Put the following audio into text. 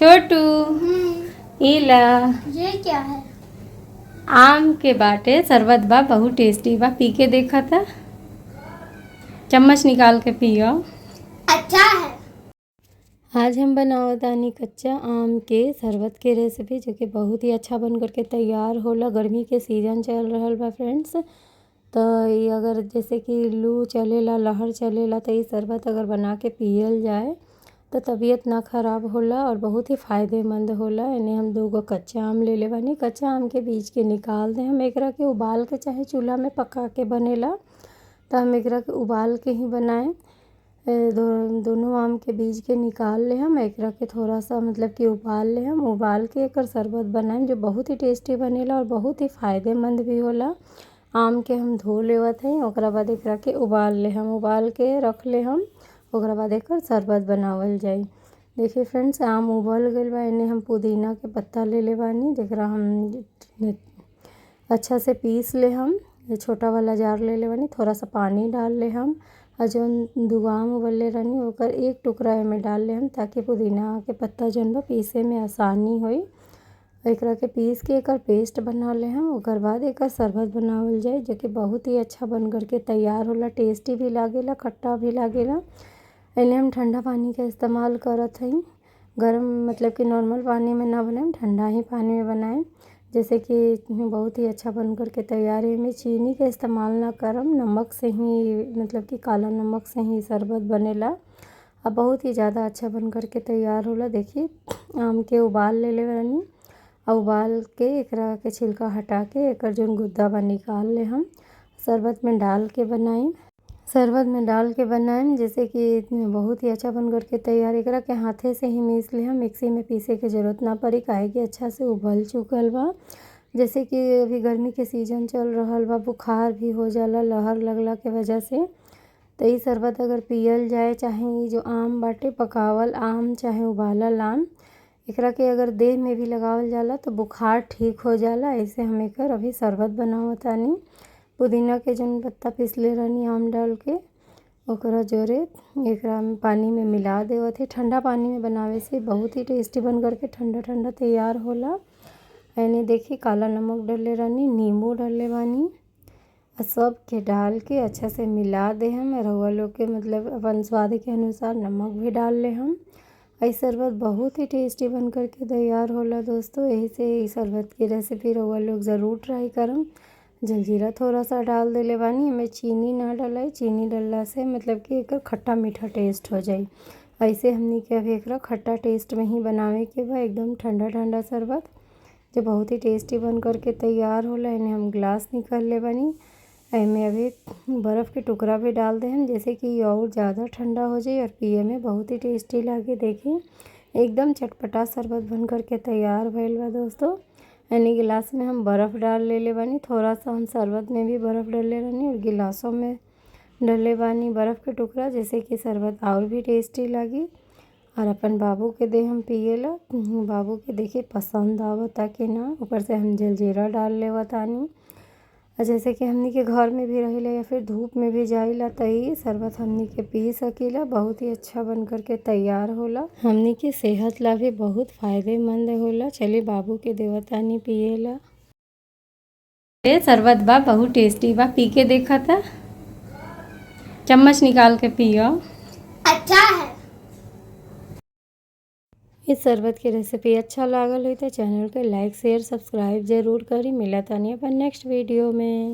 छोटू इला ये क्या है? आम के बाटे शरबत बा, बहुत टेस्टी बा। पी के देखा था, चम्मच निकाल के पियो। अच्छा है। आज हम बनाओ तानी कच्चा आम के शरबत के रेसिपी, जो कि बहुत ही अच्छा बन करके तैयार होला। गर्मी के सीजन चल रहल बा फ्रेंड्स, तो ये अगर जैसे कि लू चलेला, लहर चलेला, तो ये शरबत अगर बना के पियल जाए तो तबीयत ना ख़राब होला और बहुत ही फ़ायदेमंद होला। इन्हें हम 2 गो कच्चा आम ले ले बानी। कच्चा आम के बीज के निकाल दें हम एकरा के, उबाल के चाहे चूल्हा में पका के बनेला, तो हम एकरा के उबाल के ही बनाएं। दोनों आम के बीज के निकाल ले हम एकरा के थोड़ा सा मतलब कि उबाल ले हम, उबाल के एकर शरबत बनाएं जो बहुत ही टेस्टी बनेला और बहुत ही फ़ायदेमंद भी होला। आम के हम धो लेवत हैं, ओकरा बाद एकरा के उबाल ले हम, उबाल के रख ले हम, ओकरा बाद एकर शरबत बनावल जाई। देखिए फ्रेंड्स, आम उबल गइल बा। इन्हें हम पुदीना के पत्ता ले ले बानी, जेकरा हम अच्छा से पीस ले हम। ये छोटा वाला जार ले ले बानी, थोड़ा सा पानी डाल ले हम, और जौन 2 आम उबलले रहनी ओकर 1 टुकड़ा एमे डाल ले हम, ताकि पुदीना के पत्ता जौन बा पीसे में आसानी होई। एकरा के पीस के एकर पेस्ट बना ले हम, ओकर बाद एकर शरबत बनावल जाए, जो कि बहुत ही अच्छा बन कर के तैयार होला। टेस्टी भी लागेला, खट्टा भी लागेला। इन्हें हम ठंडा पानी का इस्तेमाल करत हई, गरम मतलब कि नॉर्मल पानी में ना बनाएं, ठंडा ही पानी में बनाएं, जैसे कि बहुत ही अच्छा बन कर के तैयार है। में चीनी का इस्तेमाल ना करम, नमक से ही मतलब कि काला नमक से ही शरबत बनेला और बहुत ही ज़्यादा अच्छा बन कर के तैयार होला। देखिए, आम के उबाल ले ले बानी, और उबाल के एकरा के छिलका हटा के एकर जौन गुद्दा बा निकाल ले हम, शरबत में डाल के बनाएं। शरबत में डाल के बनाएं जैसे कि बहुत ही अच्छा बन कर के तैयार। एकरा के हाथे से ही मीस ले हम, मिक्सी में पीसे के ज़रूरत ना पड़ी, काहे कि अच्छा से उबल चुकल बा। जैसे कि अभी गर्मी के सीजन चल रहल बा, बुखार भी हो जाला लहर लगला के वजह से, तो ई शरबत अगर पियल जाए, चाहे ई जो आम बाटे पकावल आम चाहे उबालल आम, एकरा के अगर देह में भी लगावल जाला तो बुखार ठीक हो जाला। ऐसे हम एकर अभी शरबत बनावतानी। पुदीना के जौन पत्ता पीसले रहनी आम डाल के, ओकरा जोरे एकरा में पानी में मिला देवत है। ठंडा पानी में बनावे से बहुत ही टेस्टी बन कर के ठंडा ठंडा तैयार होला। एने देखिए, काला नमक डालले रहनी, नींबू डालले बानी, और सब के डाल के अच्छा से मिला दे हम। रउआ लोग के मतलब अपन स्वाद के अनुसार नमक भी डाल ले हम। ई शरबत बहुत ही टेस्टी बन कर के तैयार होला दोस्तों। यही से ई शरबत की रेसिपी रउआ लोग ज़रूर ट्राई करम। जलजीरा थोड़ा सा डाल देले बानी, एमे चीनी ना डलाई, चीनी डलला से मतलब कि एकर खट्टा मीठा टेस्ट हो जाई। ऐसे हमनी के अभी एकरा खट्टा टेस्ट में ही बनावे के बा, एकदम ठंडा ठंडा शरबत जो बहुत ही टेस्टी बन कर के तैयार होला। इन्हें हम ग्लास निकाल ले बानी, एमे अभी बर्फ़ के टुकड़ा भी डाल दे हम, जैसे कि और ज़्यादा ठंडा हो जाए और पिए में बहुत ही टेस्टी लागे। देखिए, एकदम चटपटा शरबत बन कर के तैयार भइल बा दोस्तों। यानी गिलास में हम बर्फ़ डाल ले बानी, थोड़ा सा हम शरबत में भी बर्फ़ डाले रहनी, और गिलासों में डाले बानी बर्फ़ के टुकड़ा, जैसे कि शरबत और भी टेस्टी लगी। और अपन बाबू के दे हम पिएला, बाबू के देखिए पसंद आवता कि ना। ऊपर से हम जलजीरा डाल लेवतानी। और जैसे कि हमनी के घर में भी रहेला या फिर धूप में भी जाइला, तो ई शरबत हमनी के पी सकीला। बहुत ही अच्छा बन कर के तैयार होला, हमनी के सेहत ला भी बहुत फ़ायदेमंद होला। चलिए बाबू के देवतानी पिएला। ये शरबत बा, बहुत टेस्टी बा। पी के देखा था, चम्मच निकाल के पियो। अच्छा है। इस शरबत की रेसिपी अच्छा लागल हो तो चैनल के लाइक शेयर सब्सक्राइब जरूर करी। मिला तानी अपन नेक्स्ट वीडियो में।